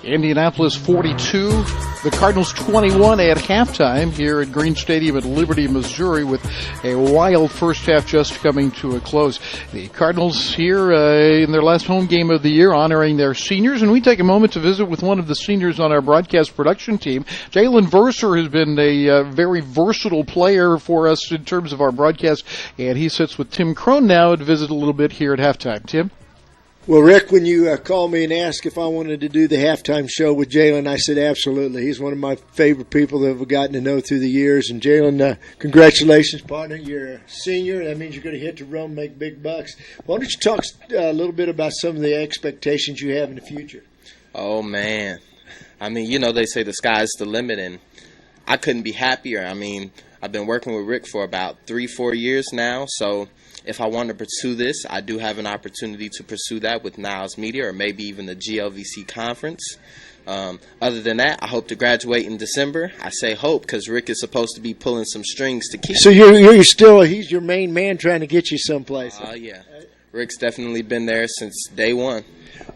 Indianapolis 42, the Cardinals 21 at halftime here at Green Stadium at Liberty, Missouri, with a wild first half just coming to a close. The Cardinals here in their last home game of the year honoring their seniors, and we take a moment to visit with one of the seniors on our broadcast production team. Jaylon Verser has been a very versatile player for us in terms of our broadcast, and he sits with Tim Crone now to visit a little bit here at halftime. Tim? Well, Rick, when you called me and asked if I wanted to do the halftime show with Jaylon, I said absolutely. He's one of my favorite people that I've gotten to know through the years. And Jaylon, congratulations, partner. You're a senior. That means you're going to hit the road and make big bucks. Why don't you talk a little bit about some of the expectations you have in the future? Oh, man. I mean, you know, they say the sky's the limit, and I couldn't be happier. I mean, I've been working with Rick for about 3-4 years now, so if I want to pursue this, I do have an opportunity to pursue that with Niles Media or maybe even the GLVC conference. Other than that, I hope to graduate in December. I say hope because Rick is supposed to be pulling some strings to keep. So he's your main man trying to get you someplace. Yeah. Rick's definitely been there since day one.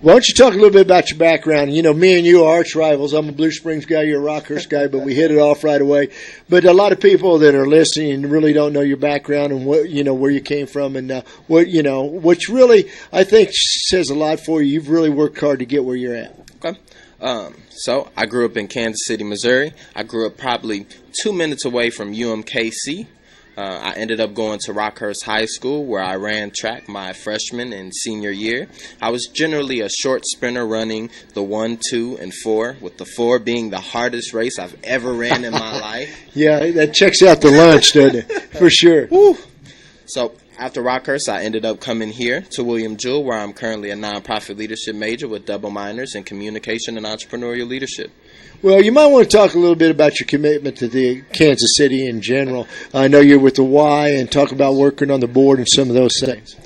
Why don't you talk a little bit about your background? You know, me and you are arch rivals. I'm a Blue Springs guy, you're a Rockhurst guy, but we hit it off right away. But a lot of people that are listening really don't know your background and what, you know, where you came from and which really I think says a lot for you. You've really worked hard to get where you're at. Okay. So I grew up in Kansas City, Missouri. I grew up probably 2 minutes away from UMKC. I ended up going to Rockhurst High School where I ran track my freshman and senior year. I was generally a short sprinter running the 1, 2, and 4, with the 4 being the hardest race I've ever ran in my life. Yeah, that checks out the lunch, doesn't it? For sure. Woo. So after Rockhurst, I ended up coming here to William Jewell, where I'm currently a nonprofit leadership major with double minors in communication and entrepreneurial leadership. Well, you might want to talk a little bit about your commitment to the Kansas City in general. I know you're with the Y, and talk about working on the board and some of those things.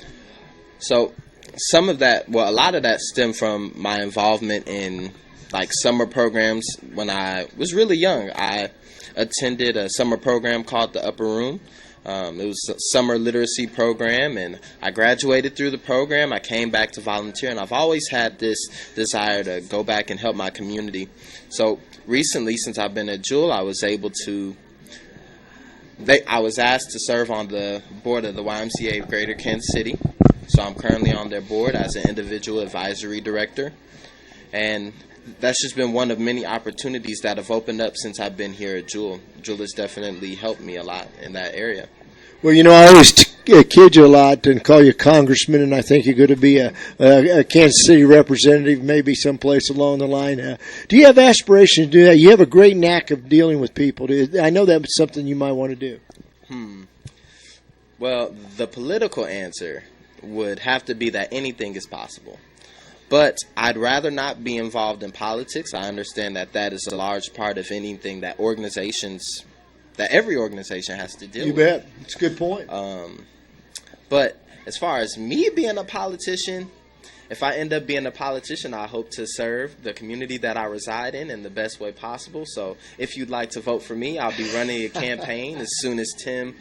So some of that, well, a lot of that stemmed from my involvement in like summer programs when I was really young. I attended a summer program called the Upper Room. It was a summer literacy program, and I graduated through the program. I came back to volunteer, and I've always had this desire to go back and help my community. So recently, since I've been at Jewell, I was able to I was asked to serve on the board of the YMCA of Greater Kansas City. So I'm currently on their board as an individual advisory director. And that's just been one of many opportunities that have opened up since I've been here at Jewell. Jewell has definitely helped me a lot in that area. Well, you know, I always kid you a lot and call you congressman, and I think you're going to be a Kansas City representative, maybe someplace along the line. Do you have aspirations to do that? You have a great knack of dealing with people. I know that's something you might want to do. Well, the political answer would have to be that anything is possible. But I'd rather not be involved in politics. I understand that that is a large part of anything that every organization has to deal with. You bet. It's a good point. But as far as me being a politician, if I end up being a politician, I hope to serve the community that I reside in the best way possible. So if you'd like to vote for me, I'll be running a campaign as soon as Tim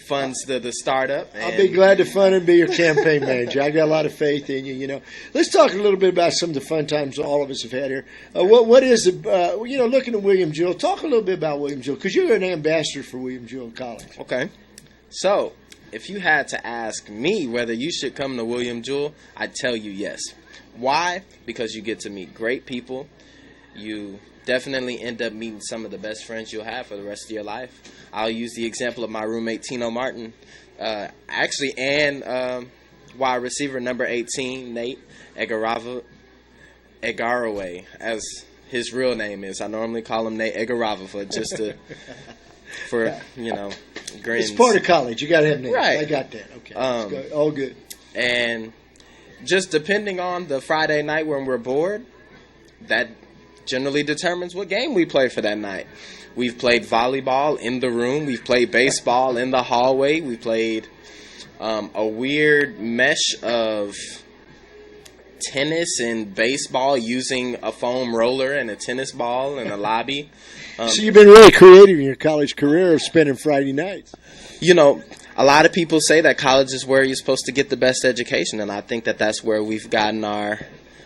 funds the startup. I'll be glad to fund and be your campaign manager. I got a lot of faith in you. You know, let's talk a little bit about some of the fun times all of us have had here. What is looking at William Jewell? Talk a little bit about William Jewell because you're an ambassador for William Jewell College. Okay, so if you had to ask me whether you should come to William Jewell, I'd tell you yes. Why? Because you get to meet great people. You definitely end up meeting some of the best friends you'll have for the rest of your life. I'll use the example of my roommate, Tino Martin, and wide receiver number 18, Nate Egaraway, as his real name is. I normally call him Nate Egaraway for grins. It's part of college. You got to have names. Right. I got that. Okay. All good. And just depending on the Friday night when we're bored, that generally determines what game we play for that night. We've played volleyball in the room. We've played baseball in the hallway. We played a weird mesh of tennis and baseball using a foam roller and a tennis ball in the lobby. So you've been really creative in your college career of spending Friday nights. You know, a lot of people say that college is where you're supposed to get the best education, and I think that that's where we've gotten our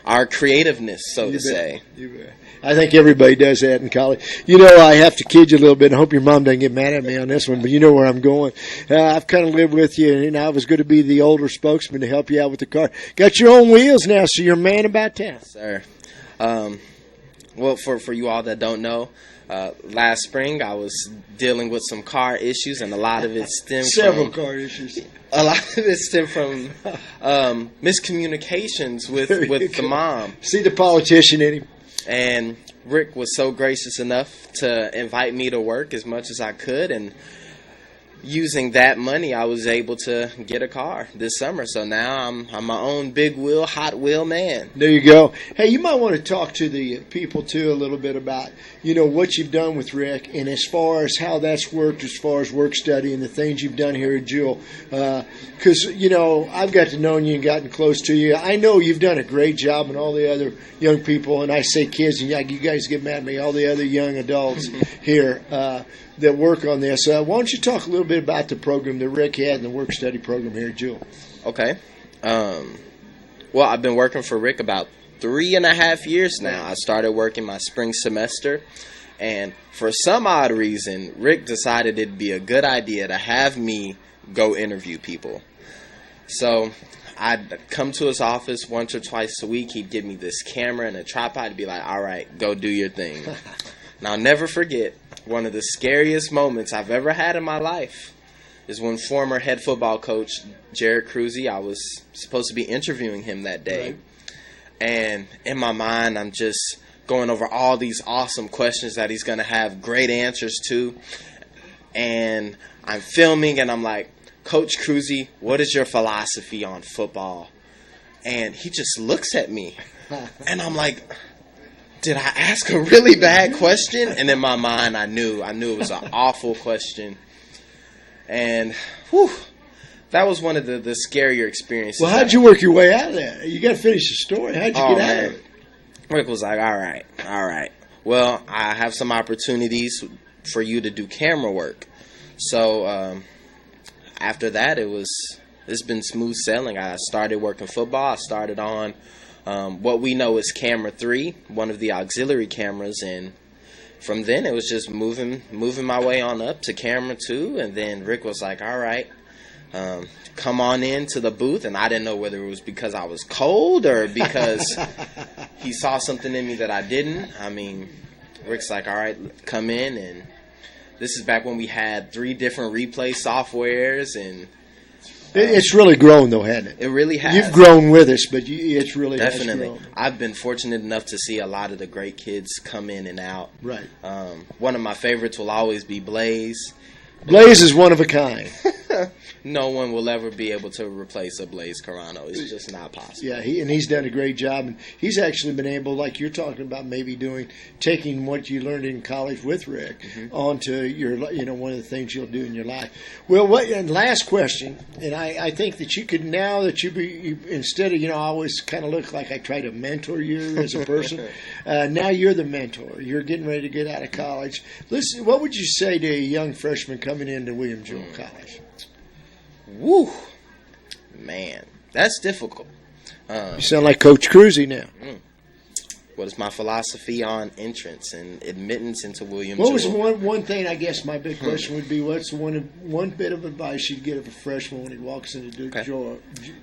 our creativeness, so to say. You bet. I think everybody does that in college. You know, I have to kid you a little bit. I hope your mom doesn't get mad at me on this one, but you know where I'm going. I've kind of lived with you, and I was going to be the older spokesman to help you out with the car. Got your own wheels now, so you're a man about town. Sir. Well, for you all that don't know, last spring I was dealing with some car issues, and a lot of it stemmed Several car issues. A lot of it stemmed from miscommunications with the mom. See the politician in him. And Rick was so gracious enough to invite me to work as much as I could, and using that money, I was able to get a car this summer. So now I'm my own big wheel, hot wheel man. There you go. Hey, you might want to talk to the people, too, a little bit about, what you've done with Rick and as far as how that's worked as far as work study and the things you've done here at Jewel. Because, I've got to know you and gotten close to you. I know you've done a great job and all the other young people, and I say kids, and you guys get mad at me, all the other young adults here that work on this. Why don't you talk a little bit about the program that Rick had and the work study program here at Jewel? Okay. Well, I've been working for Rick about 3.5 years now. I started working my spring semester, and for some odd reason, Rick decided it'd be a good idea to have me go interview people. So I'd come to his office once or twice a week. He'd give me this camera and a tripod and be like, all right, go do your thing. And I'll never forget, one of the scariest moments I've ever had in my life is when former head football coach Jared Cruzy, I was supposed to be interviewing him that day. Right. And in my mind, I'm just going over all these awesome questions that he's going to have great answers to. And I'm filming, and I'm like, Coach Cruzy, what is your philosophy on football? And he just looks at me, and I'm like, did I ask a really bad question? And in my mind, I knew it was an awful question. And that was one of the scarier experiences. Well, how'd you work your way out of that? You got to finish the story. How'd you get out of it? Rick was like, all right. Well, I have some opportunities for you to do camera work. So after that, it's been smooth sailing. I started working football. I started on what we know is camera 3, one of the auxiliary cameras, and from then it was just moving my way on up to camera 2, and then Rick was like, all right, come on into the booth, and I didn't know whether it was because I was cold or because he saw something in me that I didn't. I mean, Rick's like, all right, come in, and this is back when we had 3 different replay softwares, and it's really grown, though, hasn't it? It really has. You've grown with us, but it's really definitely has grown. I've been fortunate enough to see a lot of the great kids come in and out. Right. One of my favorites will always be Blaze. Blaze is one of a kind. No one will ever be able to replace a Blaze Carano. It's just not possible. Yeah, he's done a great job, and he's actually been able, like you're talking about, maybe taking what you learned in college with Rick onto your, one of the things you'll do in your life. Well, and last question, and I think that you could, now that instead of, I always kind of look like I try to mentor you as a person. Now you're the mentor. You're getting ready to get out of college. Listen, what would you say to a young freshman coming into William Jewell College? Woo, man, that's difficult. You sound like Coach Cruzy now. What is my philosophy on entrance and admittance into William What Jewell? was one thing, I guess my big question would be, what's one bit of advice you'd give a freshman when he walks into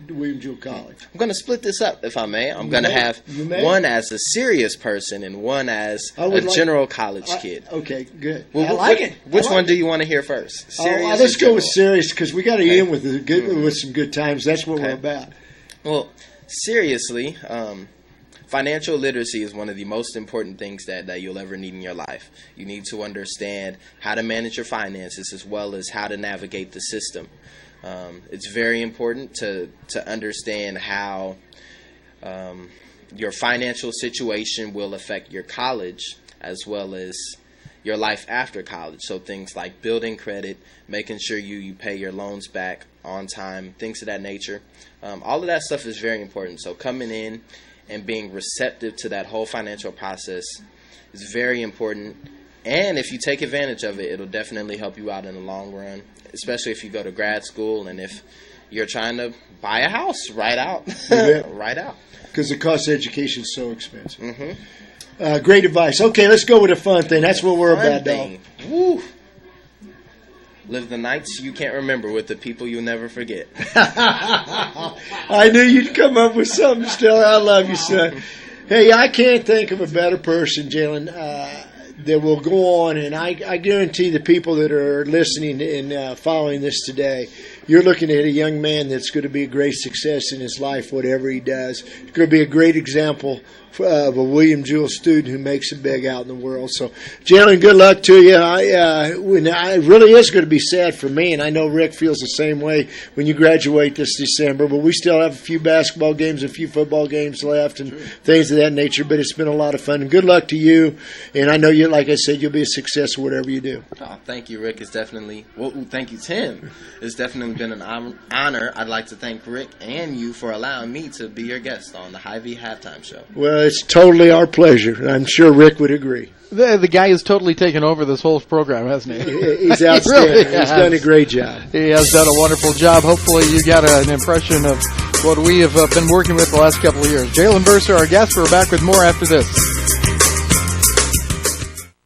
William Jewell College? I'm going to split this up, if I may. I'm going to have one as a serious person and one as a general college kid. Okay, good. Well, I like it. Which one do you want to hear first? Serious let's or go with general? serious, because we got to end with with some good times. That's what we're about. Well, seriously, financial literacy is one of the most important things that you'll ever need in your life. You need to understand how to manage your finances as well as how to navigate the system. It's very important to understand how your financial situation will affect your college as well as your life after college. So things like building credit, making sure you pay your loans back on time, things of that nature. All of that stuff is very important. So coming in and being receptive to that whole financial process is very important. And if you take advantage of it, it'll definitely help you out in the long run, especially if you go to grad school and if you're trying to buy a house right out. Right out. Because the cost of education is so expensive. Mm-hmm. Great advice. Okay, let's go with a fun thing. That's what we're about, dog. Woo. Live the nights you can't remember with the people you'll never forget. I knew you'd come up with something, Stella. I love you, son. Hey, I can't think of a better person, Jaylon, that will go on, and I guarantee the people that are listening and following this today, you're looking at a young man that's going to be a great success in his life, whatever he does. He's going to be a great example of a William Jewell student who makes it big out in the world. So, Jaylon, good luck to you. It really is going to be sad for me, and I know Rick feels the same way when you graduate this December, but we still have a few basketball games, a few football games left, and things of that nature, but it's been a lot of fun. And good luck to you, and I know you, like I said, you'll be a success in whatever you do. Oh, thank you, Rick. It's definitely, thank you, Tim. It's definitely been an honor. I'd like to thank Rick and you for allowing me to be your guest on the HyVee Halftime Show. Well, it's totally our pleasure. I'm sure Rick would agree. The guy has totally taken over this whole program, hasn't he? He's outstanding. Really He's done a great job. He has done a wonderful job. Hopefully you got an impression of what we have been working with the last couple of years. Jaylon Verser, our guest. We're back with more after this.